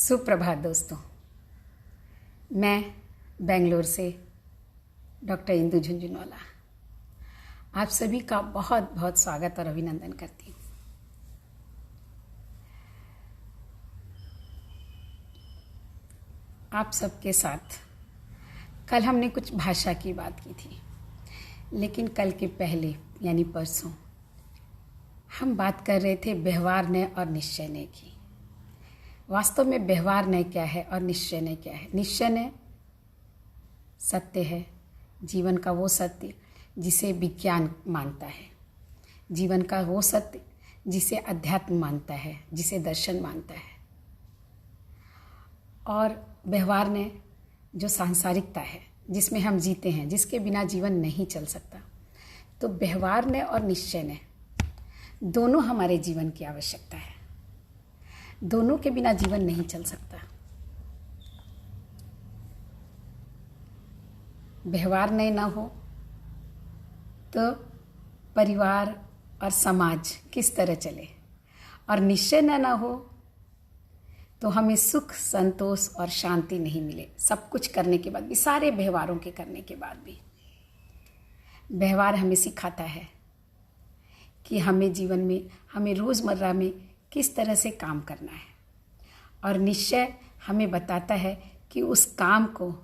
सुप्रभात दोस्तों। मैं बेंगलोर से डॉक्टर इंदु झुंझुनवाला आप सभी का बहुत बहुत स्वागत और अभिनंदन करती हूँ। आप सबके साथ कल हमने कुछ भाषा की बात की थी, लेकिन कल के पहले यानी परसों हम बात कर रहे थे व्यवहारन्याय और निश्चयन्याय की। वास्तव में व्यवहारन्याय क्या है और निश्चयन्याय क्या है? निश्चयन्याय सत्य है, जीवन का वो सत्य जिसे विज्ञान मानता है, जीवन का वो सत्य जिसे अध्यात्म मानता है, जिसे दर्शन मानता है। और व्यवहारन्याय जो सांसारिकता है, जिसमें हम जीते हैं, जिसके बिना जीवन नहीं चल सकता। तो व्यवहारन्याय और निश्चयन्याय दोनों हमारे जीवन की आवश्यकता है, दोनों के बिना जीवन नहीं चल सकता। व्यवहारन्याय ना हो तो परिवार और समाज किस तरह चले, और निश्चयन्याय ना हो तो हमें सुख, संतोष और शांति नहीं मिले। सब कुछ करने के बाद भी, सारे व्यवहारों के करने के बाद भी, व्यवहार हमें सिखाता है कि हमें जीवन में, हमें रोज़मर्रा में किस तरह से काम करना है, और निश्चय हमें बताता है कि उस काम को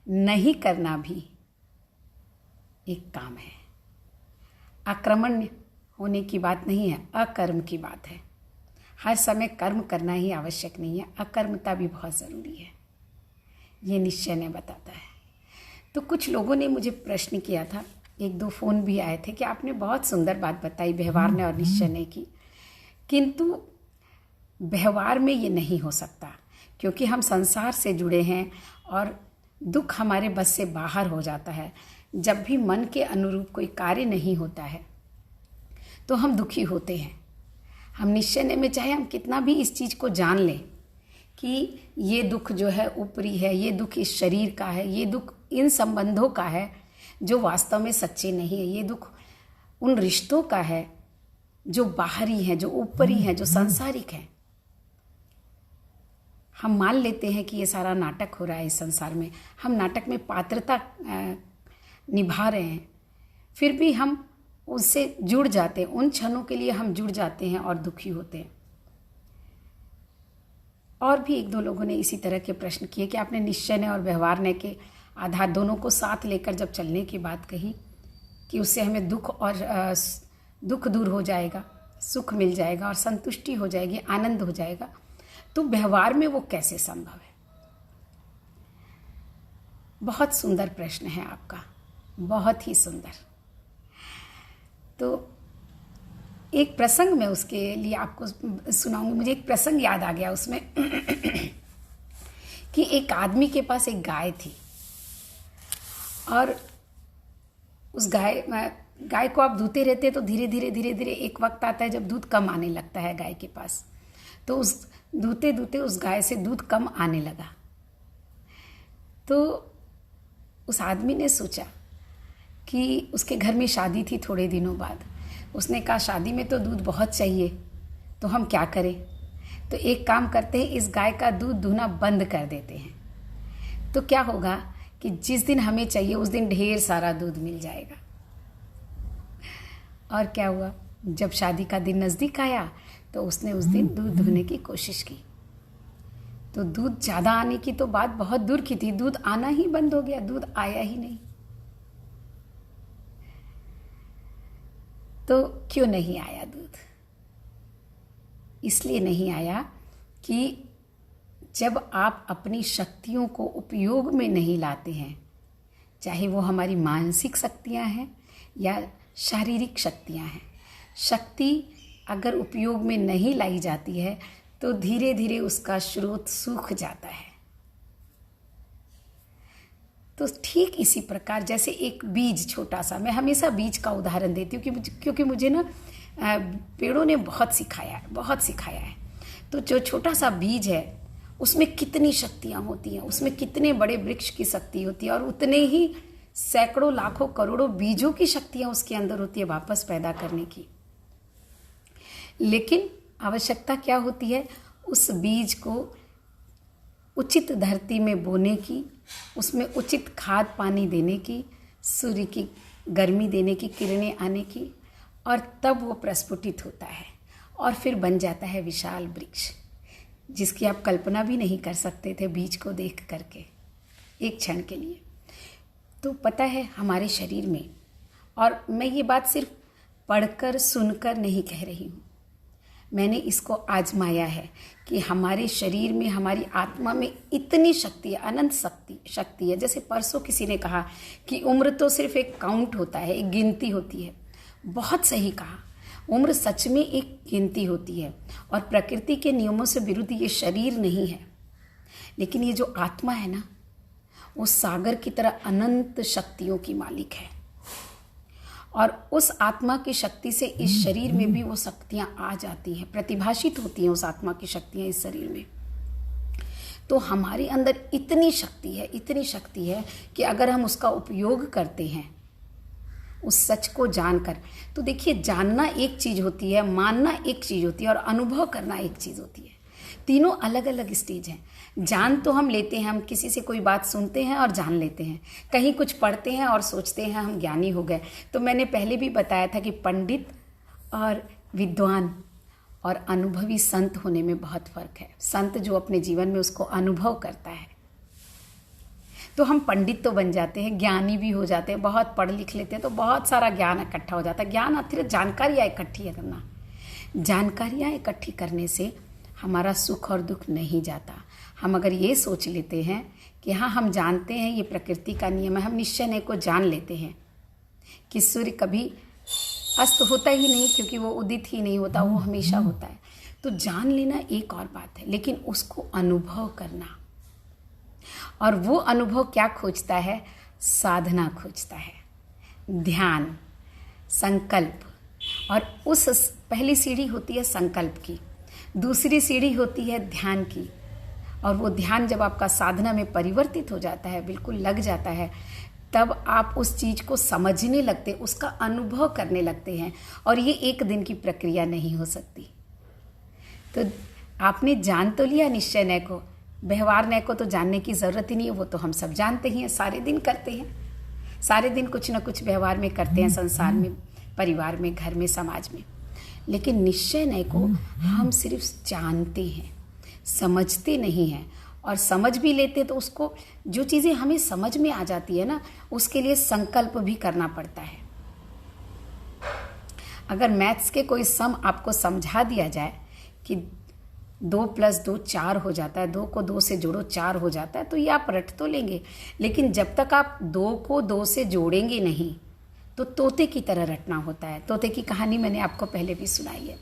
नहीं करना भी एक काम है। आक्रमण होने की बात नहीं है, अकर्म की बात है। हर समय कर्म करना ही आवश्यक नहीं है, अकर्मता भी बहुत ज़रूरी है, ये निश्चयन्याय बताता है। तो कुछ लोगों ने मुझे प्रश्न किया था, एक दो फ़ोन भी आए थे कि आपने बहुत सुंदर बात बताई व्यवहारन्याय और निश्चयन्याय की, किंतु व्यवहार में ये नहीं हो सकता क्योंकि हम संसार से जुड़े हैं और दुख हमारे बस से बाहर हो जाता है। जब भी मन के अनुरूप कोई कार्य नहीं होता है तो हम दुखी होते हैं। हम निश्चयन्याय में चाहे हम कितना भी इस चीज़ को जान लें कि ये दुख जो है ऊपरी है, ये दुख इस शरीर का है, ये दुख इन संबंधों का है जो वास्तव में सच्चे नहीं है, ये दुख उन रिश्तों का है जो बाहरी हैं, जो ऊपरी हैं, जो सांसारिक हैं। हम मान लेते हैं कि ये सारा नाटक हो रहा है इस संसार में, हम नाटक में पात्रता निभा रहे हैं, फिर भी हम उससे जुड़ जाते हैं, उन क्षणों के लिए हम जुड़ जाते हैं और दुखी होते हैं। और भी एक दो लोगों ने इसी तरह के प्रश्न किए कि आपने निश्चयन्याय और व्यवहारन्याय के आधार दोनों को साथ लेकर जब चलने की बात कही कि उससे हमें दुख दूर हो जाएगा, सुख मिल जाएगा और संतुष्टि हो जाएगी, आनंद हो जाएगा, तो व्यवहार में वो कैसे संभव है? बहुत सुंदर प्रश्न है आपका, बहुत ही सुंदर। तो एक प्रसंग मैं उसके लिए आपको सुनाऊंगी। मुझे एक प्रसंग याद आ गया उसमें कि एक आदमी के पास एक गाय थी, और उस गाय को आप धोते रहते तो धीरे धीरे एक वक्त आता है जब दूध कम आने लगता है गाय के पास। तो उस धोते धोते उस गाय से दूध कम आने लगा। तो उस आदमी ने सोचा कि उसके घर में शादी थी थोड़े दिनों बाद। उसने कहा शादी में तो दूध बहुत चाहिए, तो हम क्या करें? तो एक काम करते हैं, इस गाय का दूध दूहना बंद कर देते हैं। तो क्या होगा कि जिस दिन हमें चाहिए उस दिन ढेर सारा दूध मिल जाएगा। और क्या हुआ, जब शादी का दिन नज़दीक आया तो उसने उस दिन दूध दूहने की कोशिश की। तो दूध ज़्यादा आने की तो बात बहुत दूर की थी, दूध आना ही बंद हो गया, दूध आया ही नहीं। तो क्यों नहीं आया दूध? इसलिए नहीं आया कि जब आप अपनी शक्तियों को उपयोग में नहीं लाते हैं, चाहे वो हमारी मानसिक शक्तियां हैं या शारीरिक शक्तियां हैं, शक्ति अगर उपयोग में नहीं लाई जाती है तो धीरे धीरे उसका स्रोत सूख जाता है। तो ठीक इसी प्रकार जैसे एक बीज छोटा सा, मैं हमेशा बीज का उदाहरण देती हूँ क्योंकि मुझे ना पेड़ों ने बहुत सिखाया है। तो जो छोटा सा बीज है उसमें कितनी शक्तियाँ होती हैं, उसमें कितने बड़े वृक्ष की शक्ति होती है, और उतने ही सैकड़ों लाखों करोड़ों बीजों की शक्तियाँ उसके अंदर होती है वापस पैदा करने की। लेकिन आवश्यकता क्या होती है? उस बीज को उचित धरती में बोने की, उसमें उचित खाद पानी देने की, सूर्य की गर्मी देने की, किरणें आने की, और तब वो प्रस्फुटित होता है और फिर बन जाता है विशाल वृक्ष, जिसकी आप कल्पना भी नहीं कर सकते थे बीज को देख करके एक क्षण के लिए। तो पता है हमारे शरीर में, और मैं ये बात सिर्फ पढ़कर सुनकर नहीं कह रही हूँ, मैंने इसको आजमाया है कि हमारे शरीर में, हमारी आत्मा में इतनी शक्ति है, अनंत शक्ति है। जैसे परसों किसी ने कहा कि उम्र तो सिर्फ एक काउंट होता है, एक गिनती होती है। बहुत सही कहा, उम्र सच में एक गिनती होती है और प्रकृति के नियमों से विरुद्ध ये शरीर नहीं है। लेकिन ये जो आत्मा है ना, वो सागर की तरह अनंत शक्तियों की मालिक है, और उस आत्मा की शक्ति से इस शरीर में भी वो शक्तियाँ आ जाती हैं, प्रतिभाषित होती हैं उस आत्मा की शक्तियाँ इस शरीर में। तो हमारे अंदर इतनी शक्ति है कि अगर हम उसका उपयोग करते हैं उस सच को जानकर, तो देखिए जानना एक चीज़ होती है, मानना एक चीज़ होती है, और अनुभव करना एक चीज़ होती है। तीनों अलग अलग स्टेज हैं। जान तो हम लेते हैं, हम किसी से कोई बात सुनते हैं और जान लेते हैं, कहीं कुछ पढ़ते हैं और सोचते हैं हम ज्ञानी हो गए। तो मैंने पहले भी बताया था कि पंडित और विद्वान और अनुभवी संत होने में बहुत फर्क है। संत जो अपने जीवन में उसको अनुभव करता है, तो हम पंडित तो बन जाते हैं, ज्ञानी भी हो जाते हैं, बहुत पढ़ लिख लेते हैं तो बहुत सारा ज्ञान इकट्ठा हो जाता है। ज्ञान अतिरिक्त जानकारियाँ इकट्ठी करना, जानकारियाँ इकट्ठी करने से हमारा सुख और दुख नहीं जाता। हम अगर ये सोच लेते हैं कि हाँ हम जानते हैं ये प्रकृति का नियम है, हम निश्चय को जान लेते हैं कि सूर्य कभी अस्त होता ही नहीं, क्योंकि वो उदित ही नहीं होता, वो हमेशा होता है। तो जान लेना एक और बात है, लेकिन उसको अनुभव करना, और वो अनुभव क्या खोजता है? साधना खोजता है, ध्यान, संकल्प। और उस पहली सीढ़ी होती है संकल्प की, दूसरी सीढ़ी होती है ध्यान की, और वो ध्यान जब आपका साधना में परिवर्तित हो जाता है, बिल्कुल लग जाता है, तब आप उस चीज़ को समझने लगते, उसका अनुभव करने लगते हैं। और ये एक दिन की प्रक्रिया नहीं हो सकती। तो आपने जान तो लिया निश्चय नय को, व्यवहार नय को तो जानने की ज़रूरत ही नहीं है, वो तो हम सब जानते ही हैं, सारे दिन करते हैं, सारे दिन कुछ ना कुछ व्यवहार में करते हैं, संसार में, परिवार में, घर में, समाज में। लेकिन निश्चय नय को हम सिर्फ जानते हैं, समझते नहीं हैं। और समझ भी लेते तो उसको, जो चीज़ें हमें समझ में आ जाती है ना, उसके लिए संकल्प भी करना पड़ता है। अगर मैथ्स के कोई सम आपको समझा दिया जाए कि 2 + 2 4 हो जाता है, 2 को 2 से जोड़ो 4 हो जाता है, तो ये आप रट तो लेंगे। लेकिन जब तक आप 2 को 2 से जोड़ेंगे नहीं, तो तोते की तरह रटना होता है। तोते की कहानी मैंने आपको पहले भी सुनाई है।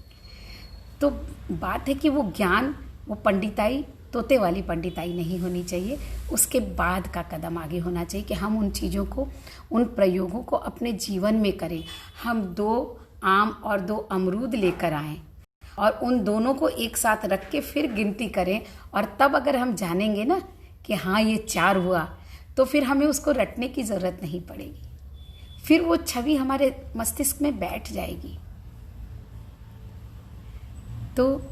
तो बात है कि वो ज्ञान, वो पंडिताई, तोते वाली पंडिताई नहीं होनी चाहिए। उसके बाद का कदम आगे होना चाहिए कि हम उन चीज़ों को, उन प्रयोगों को अपने जीवन में करें। हम 2 आम और 2 अमरूद लेकर आएं और उन दोनों को एक साथ रख के फिर गिनती करें, और तब अगर हम जानेंगे ना कि हाँ ये 4 हुआ, तो फिर हमें उसको रटने की ज़रूरत नहीं पड़ेगी। फिर वो छवि हमारे मस्तिष्क में बैठ जाएगी। तो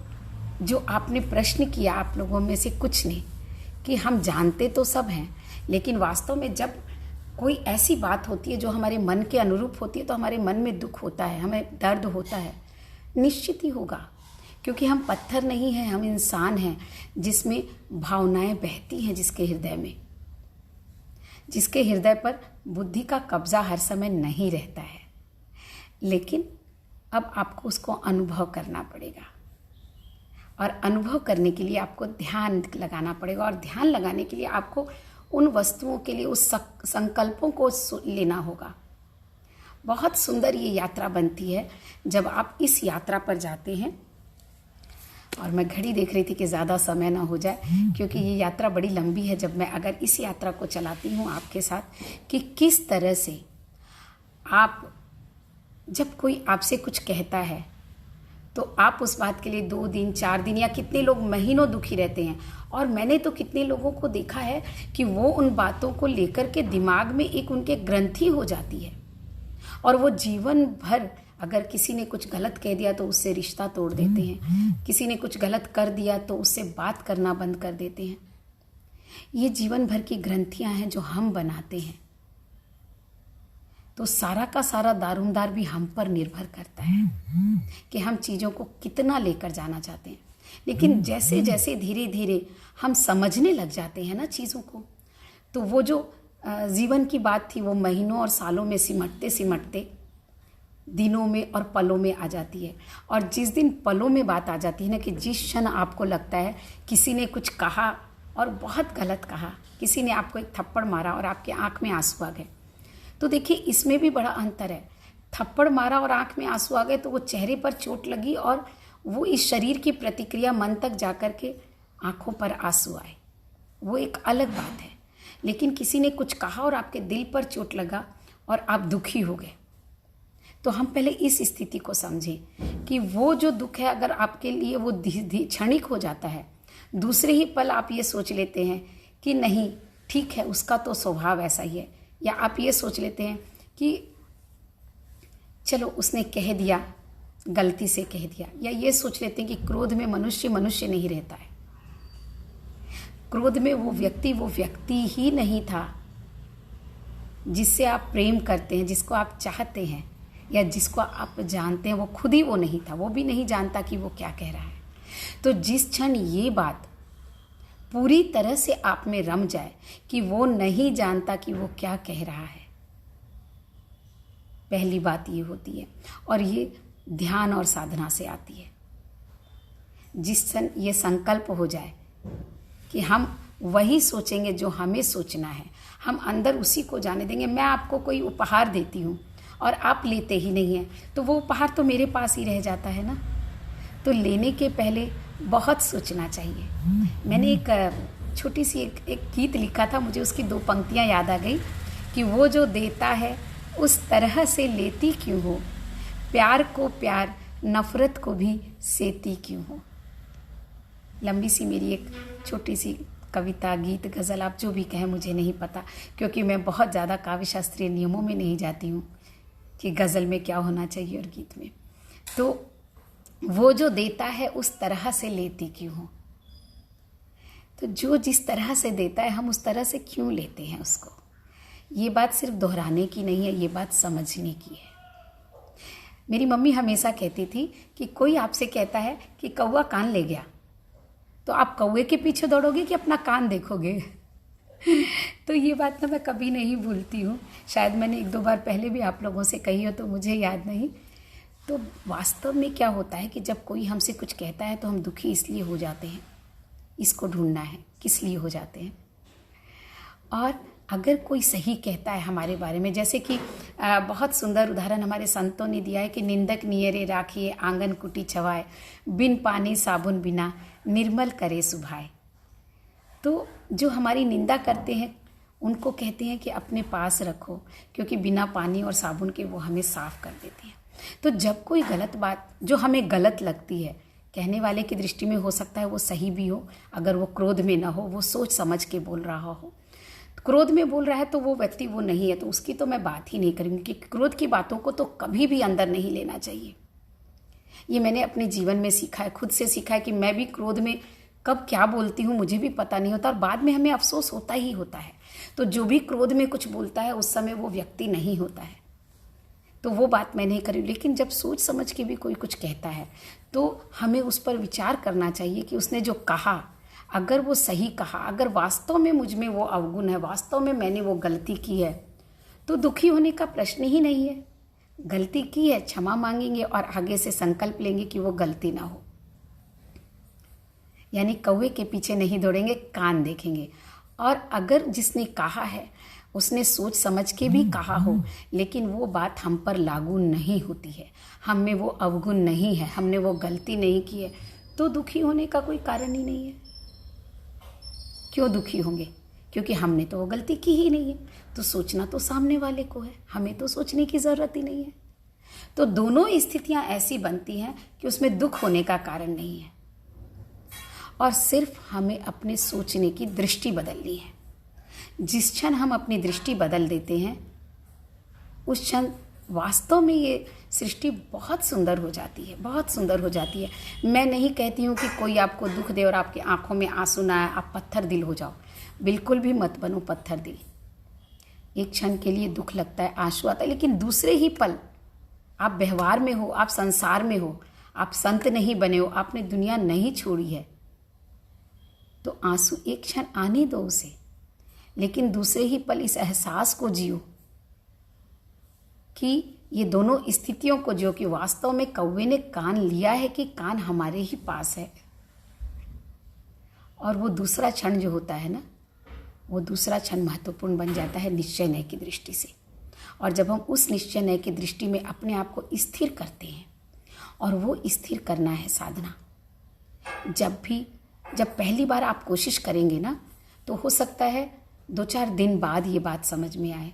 जो आपने प्रश्न किया, आप लोगों में से कुछ ने, कि हम जानते तो सब हैं, लेकिन वास्तव में जब कोई ऐसी बात होती है जो हमारे मन के अनुरूप होती है, तो हमारे मन में दुख होता है, हमें दर्द होता है, निश्चित ही होगा, क्योंकि हम पत्थर नहीं हैं, हम इंसान हैं जिसमें भावनाएं बहती हैं, जिसके हृदय पर बुद्धि का कब्जा हर समय नहीं रहता है। लेकिन अब आपको उसको अनुभव करना पड़ेगा, और अनुभव करने के लिए आपको ध्यान लगाना पड़ेगा, और ध्यान लगाने के लिए आपको उन वस्तुओं के लिए उस संकल्पों को लेना होगा। बहुत सुंदर ये यात्रा बनती है जब आप इस यात्रा पर जाते हैं। और मैं घड़ी देख रही थी कि ज़्यादा समय ना हो जाए, क्योंकि ये यात्रा बड़ी लंबी है। जब मैं अगर इस यात्रा को चलाती हूँ आपके साथ, कि किस तरह से आप, जब कोई आपसे कुछ कहता है तो आप उस बात के लिए 2 दिन, 4 दिन या कितने लोग महीनों दुखी रहते हैं। और मैंने तो कितने लोगों को देखा है कि वो उन बातों को लेकर के दिमाग में एक उनके ग्रंथि हो जाती है, और वो जीवन भर, अगर किसी ने कुछ गलत कह दिया तो उससे रिश्ता तोड़ देते हैं, किसी ने कुछ गलत कर दिया तो उससे बात करना बंद कर देते हैं। ये जीवन भर की ग्रंथियां हैं जो हम बनाते हैं। तो सारा का सारा दारोमदार भी हम पर निर्भर करता है कि हम चीज़ों को कितना लेकर जाना चाहते हैं। लेकिन जैसे जैसे धीरे धीरे हम समझने लग जाते हैं ना चीज़ों को, तो वो जो जीवन की बात थी वो महीनों और सालों में सिमटते सिमटते दिनों में और पलों में आ जाती है। और जिस दिन पलों में बात आ जाती है ना, कि जिस क्षण आपको लगता है किसी ने कुछ कहा और बहुत गलत कहा, किसी ने आपको एक थप्पड़ मारा और आपके आंख में आंसू आ गए, तो देखिए इसमें भी बड़ा अंतर है। थप्पड़ मारा और आंख में आंसू आ गए तो वो चेहरे पर चोट लगी और वो इस शरीर की प्रतिक्रिया मन तक जाकर के आंखों पर आंसू आए, वो एक अलग बात है। लेकिन किसी ने कुछ कहा और आपके दिल पर चोट लगा और आप दुखी हो गए, तो हम पहले इस स्थिति को समझें कि वो जो दुख है अगर आपके लिए वो क्षणिक हो जाता है, दूसरे ही पल आप ये सोच लेते हैं कि नहीं ठीक है, उसका तो स्वभाव ऐसा ही है, या आप ये सोच लेते हैं कि चलो उसने कह दिया, गलती से कह दिया, या ये सोच लेते हैं कि क्रोध में मनुष्य मनुष्य नहीं रहता है, क्रोध में वो व्यक्ति ही नहीं था जिससे आप प्रेम करते हैं, जिसको आप चाहते हैं या जिसको आप जानते हैं, वो खुद ही वो नहीं था, वो भी नहीं जानता कि वो क्या कह रहा है। तो जिस क्षण ये बात पूरी तरह से आप में रम जाए कि वो नहीं जानता कि वो क्या कह रहा है, पहली बात ये होती है। और ये ध्यान और साधना से आती है। जिस क्षण ये संकल्प हो जाए कि हम वही सोचेंगे जो हमें सोचना है, हम अंदर उसी को जाने देंगे। मैं आपको कोई उपहार देती हूँ और आप लेते ही नहीं हैं, तो वो उपहार तो मेरे पास ही रह जाता है ना। तो लेने के पहले बहुत सोचना चाहिए। मैंने एक छोटी सी एक गीत लिखा था, मुझे उसकी 2 पंक्तियाँ याद आ गई कि वो जो देता है उस तरह से लेती क्यों हो, प्यार को प्यार नफरत को भी सेती क्यों हो। लंबी सी मेरी एक छोटी सी कविता, गीत, गज़ल, आप जो भी कहें, मुझे नहीं पता, क्योंकि मैं बहुत ज़्यादा काव्य शास्त्रीय नियमों में नहीं जाती हूँ कि गज़ल में क्या होना चाहिए और गीत में। तो वो जो देता है उस तरह से लेती क्यों हो। तो जो जिस तरह से देता है हम उस तरह से क्यों लेते हैं उसको। ये बात सिर्फ दोहराने की नहीं है, ये बात समझने की है। मेरी मम्मी हमेशा कहती थी कि कोई आपसे कहता है कि कौवा कान ले गया, तो आप कौवे के पीछे दौड़ोगे कि अपना कान देखोगे। तो ये बात ना मैं कभी नहीं भूलती हूँ। शायद मैंने 1-2 बार पहले भी आप लोगों से कही हो, तो मुझे याद नहीं। तो वास्तव में क्या होता है कि जब कोई हमसे कुछ कहता है तो हम दुखी इसलिए हो जाते हैं, इसको ढूंढना है किस लिए हो जाते हैं। और अगर कोई सही कहता है हमारे बारे में, जैसे कि बहुत सुंदर उदाहरण हमारे संतों ने दिया है कि निंदक नियरे राखिए आंगन कुटी छवाए, बिन पानी साबुन बिना निर्मल करे सुभाए। तो जो हमारी निंदा करते हैं उनको कहते हैं कि अपने पास रखो, क्योंकि बिना पानी और साबुन के वो हमें साफ कर देते हैं। तो जब कोई गलत बात जो हमें गलत लगती है, कहने वाले की दृष्टि में हो सकता है वो सही भी हो, अगर वो क्रोध में ना हो, वो सोच समझ के बोल रहा हो। क्रोध में बोल रहा है तो वो व्यक्ति वो नहीं है, तो उसकी तो मैं बात ही नहीं करूँगी कि क्रोध की बातों को तो कभी भी अंदर नहीं लेना चाहिए। ये मैंने अपने जीवन में सीखा है, खुद से सीखा है कि मैं भी क्रोध में कब क्या बोलती हूँ मुझे भी पता नहीं होता, और बाद में हमें अफसोस होता ही होता है। तो जो भी क्रोध में कुछ बोलता है उस समय वो व्यक्ति नहीं होता है, तो वो बात मैं नहीं करी। लेकिन जब सोच समझ के भी कोई कुछ कहता है तो हमें उस पर विचार करना चाहिए कि उसने जो कहा, अगर वो सही कहा, अगर वास्तव में मुझ में वो अवगुण है, वास्तव में मैंने वो गलती की है, तो दुखी होने का प्रश्न ही नहीं है। गलती की है, क्षमा मांगेंगे और आगे से संकल्प लेंगे कि वो गलती ना हो। यानी कौवे के पीछे नहीं दौड़ेंगे, कान देखेंगे। और अगर जिसने कहा है उसने सोच समझ के भी कहा हो, लेकिन वो बात हम पर लागू नहीं होती है, हम में वो अवगुण नहीं है, हमने वो गलती नहीं की है, तो दुखी होने का कोई कारण ही नहीं है। क्यों दुखी होंगे? क्योंकि हमने तो वो गलती की ही नहीं है। तो सोचना तो सामने वाले को है, हमें तो सोचने की ज़रूरत ही नहीं है। तो दोनों स्थितियां ऐसी बनती हैं कि उसमें दुख होने का कारण नहीं है, और सिर्फ हमें अपने सोचने की दृष्टि बदलनी है। जिस क्षण हम अपनी दृष्टि बदल देते हैं उस क्षण वास्तव में ये सृष्टि बहुत सुंदर हो जाती है, बहुत सुंदर हो जाती है। मैं नहीं कहती हूँ कि कोई आपको दुख दे और आपकी आंखों में आंसू ना आए, आप पत्थर दिल हो जाओ। बिल्कुल भी मत बनो पत्थर दिल। एक क्षण के लिए दुख लगता है, आंसू आता है, लेकिन दूसरे ही पल आप व्यवहार में हो, आप संसार में हो, आप संत नहीं बने हो, आपने दुनिया नहीं छोड़ी है, तो आंसू एक क्षण आने दो उसे, लेकिन दूसरे ही पल इस एहसास को जियो कि ये दोनों स्थितियों को, जो कि वास्तव में कौवे ने कान लिया है कि कान हमारे ही पास है। और वो दूसरा क्षण जो होता है ना, वो दूसरा क्षण महत्वपूर्ण बन जाता है निश्चय नय की दृष्टि से। और जब हम उस निश्चय नय की दृष्टि में अपने आप को स्थिर करते हैं, और वो स्थिर करना है साधना। जब पहली बार आप कोशिश करेंगे ना, तो हो सकता है 2-4 दिन बाद ये बात समझ में आए,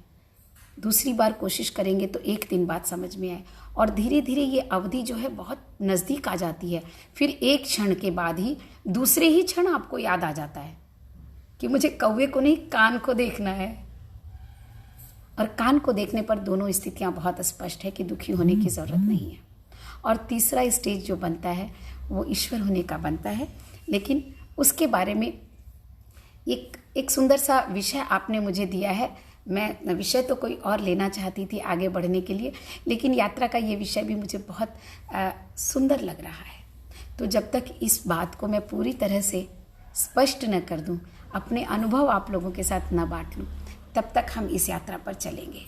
दूसरी बार कोशिश करेंगे तो 1 दिन बाद समझ में आए, और धीरे धीरे ये अवधि जो है बहुत नज़दीक आ जाती है। फिर एक क्षण के बाद ही दूसरे ही क्षण आपको याद आ जाता है कि मुझे कौवे को नहीं, कान को देखना है। और कान को देखने पर दोनों स्थितियां बहुत स्पष्ट है कि दुखी होने की ज़रूरत नहीं है। और तीसरा स्टेज जो बनता है वो ईश्वर होने का बनता है। लेकिन उसके बारे में एक सुंदर सा विषय आपने मुझे दिया है। मैं विषय तो कोई और लेना चाहती थी आगे बढ़ने के लिए, लेकिन यात्रा का ये विषय भी मुझे बहुत सुंदर लग रहा है। तो जब तक इस बात को मैं पूरी तरह से स्पष्ट न कर दूं, अपने अनुभव आप लोगों के साथ न बांट लूं, तब तक हम इस यात्रा पर चलेंगे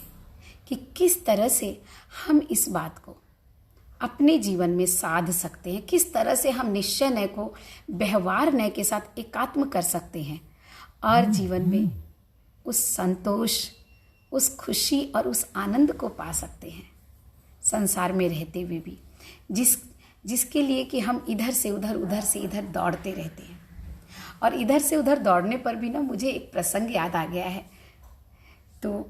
कि किस तरह से हम इस बात को अपने जीवन में साध सकते हैं, किस तरह से हम निश्चय नय को व्यवहार नय के साथ एकात्म कर सकते हैं और जीवन में उस संतोष, उस खुशी और उस आनंद को पा सकते हैं संसार में रहते हुए भी, जिसके लिए कि हम इधर से उधर, उधर से इधर दौड़ते रहते हैं। और इधर से उधर दौड़ने पर भी ना मुझे एक प्रसंग याद आ गया है, तो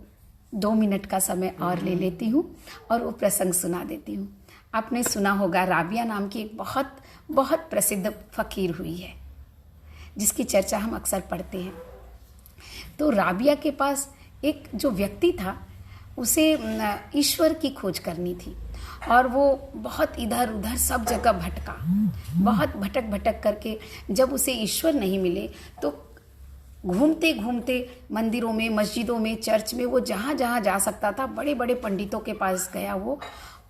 2 मिनट का समय और ले लेती हूँ और वो प्रसंग सुना देती हूँ। आपने सुना होगा, राबिया नाम की एक बहुत बहुत प्रसिद्ध फ़कीर हुई है, जिसकी चर्चा हम अक्सर पढ़ते हैं। तो राबिया के पास एक जो व्यक्ति था, उसे ईश्वर की खोज करनी थी, और वो बहुत इधर उधर सब जगह भटका, बहुत भटक भटक करके जब उसे ईश्वर नहीं मिले, तो घूमते घूमते मंदिरों में, मस्जिदों में, चर्च में, वो जहाँ जहाँ जा सकता था बड़े बड़े पंडितों के पास गया वो,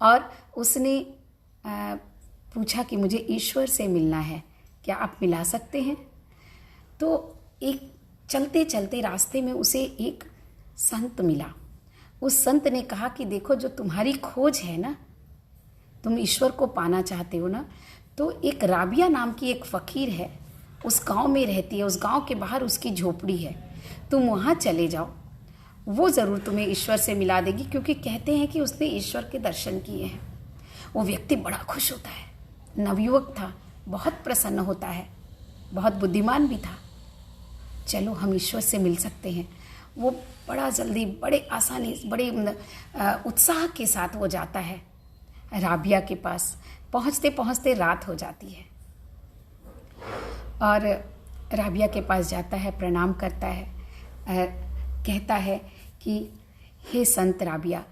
और उसने पूछा कि मुझे ईश्वर से मिलना है, क्या आप मिला सकते हैं? तो एक चलते चलते रास्ते में उसे एक संत मिला। उस संत ने कहा कि देखो, जो तुम्हारी खोज है ना, तुम ईश्वर को पाना चाहते हो ना, तो एक राबिया नाम की एक फ़कीर है, उस गांव में रहती है, उस गांव के बाहर उसकी झोपड़ी है, तुम वहाँ चले जाओ, वो ज़रूर तुम्हें ईश्वर से मिला देगी, क्योंकि कहते हैं कि उसने ईश्वर के दर्शन किए हैं। वो व्यक्ति बड़ा खुश होता है, नवयुवक था, बहुत प्रसन्न होता है, बहुत बुद्धिमान भी था। चलो, हम ईश्वर से मिल सकते हैं। वो बड़ा जल्दी, बड़े आसानी, बड़े उत्साह के साथ वो जाता है राबिया के पास। पहुँचते पहुँचते रात हो जाती है, और राबिया के पास जाता है, प्रणाम करता है, कहता है कि हे संत राबिया,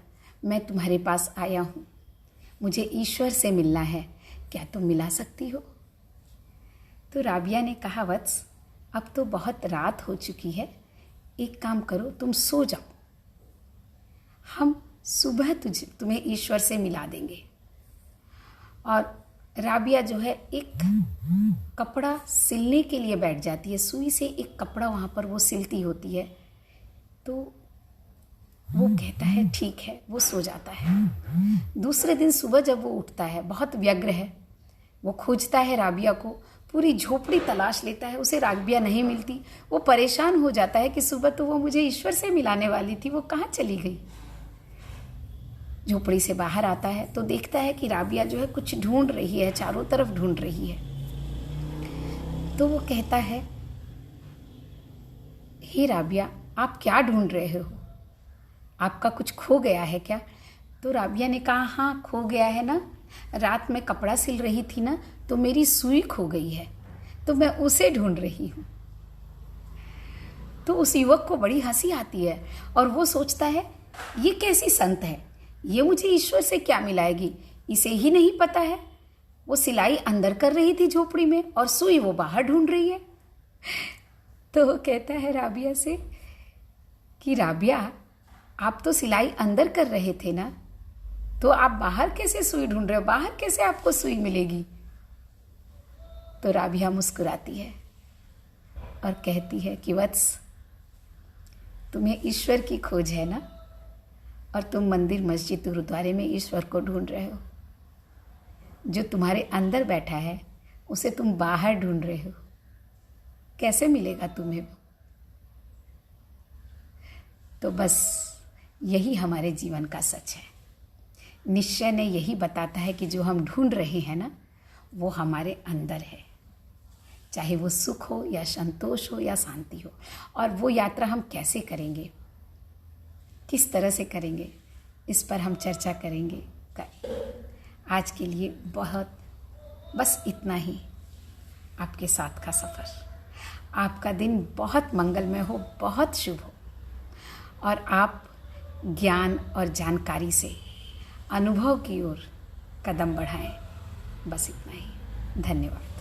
मैं तुम्हारे पास आया हूँ, मुझे ईश्वर से मिलना है, क्या तुम मिला सकती हो? तो राबिया ने कहा, वत्स, अब तो बहुत रात हो चुकी है, एक काम करो, तुम सो जाओ, हम सुबह तुम्हें ईश्वर से मिला देंगे। और राबिया जो है एक कपड़ा सिलने के लिए बैठ जाती है, सुई से एक कपड़ा वहाँ पर वो सिलती होती है। तो वो कहता है ठीक है, वो सो जाता है। दूसरे दिन सुबह जब वो उठता है, बहुत व्यग्र है, वो खोजता है राबिया को, पूरी झोपड़ी तलाश लेता है, उसे राबिया नहीं मिलती। वो परेशान हो जाता है कि सुबह तो वो मुझे ईश्वर से मिलाने वाली थी, वो कहाँ चली गई। झोपड़ी से बाहर आता है तो देखता है कि राबिया जो है कुछ ढूंढ रही है, चारों तरफ ढूंढ रही है। तो वो कहता है, हे राबिया, आप क्या ढूंढ रहे हो? आपका कुछ खो गया है क्या? तो राबिया ने कहा, हाँ, खो गया है ना, रात में कपड़ा सिल रही थी ना, तो मेरी सुई खो गई है, तो मैं उसे ढूंढ रही हूँ। तो उस युवक को बड़ी हंसी आती है और वो सोचता है, ये कैसी संत है ये मुझे ईश्वर से क्या मिलाएगी, इसे ही नहीं पता है। वो सिलाई अंदर कर रही थी झोपड़ी में और सुई वो बाहर ढूंढ रही है। तो वो कहता है राबिया से कि राबिया, आप तो सिलाई अंदर कर रहे थे ना, तो आप बाहर कैसे सुई ढूंढ रहे हो, बाहर कैसे आपको सुई मिलेगी। तो राबिया मुस्कुराती है और कहती है कि वत्स, तुम्हें ईश्वर की खोज है ना, और तुम मंदिर मस्जिद गुरुद्वारे में ईश्वर को ढूंढ रहे हो। जो तुम्हारे अंदर बैठा है उसे तुम बाहर ढूंढ रहे हो, कैसे मिलेगा तुम्हें वो। तो बस यही हमारे जीवन का सच है। निश्चय ने यही बताता है कि जो हम ढूंढ रहे हैं ना, वो हमारे अंदर है, चाहे वो सुख हो या संतोष हो या शांति हो। और वो यात्रा हम कैसे करेंगे, किस तरह से करेंगे, इस पर हम चर्चा करेंगे आज के लिए बहुत बस इतना ही आपके साथ का सफ़र। आपका दिन बहुत मंगलमय हो, बहुत शुभ हो, और आप ज्ञान और जानकारी से अनुभव की ओर कदम बढ़ाएं। बस इतना ही। धन्यवाद।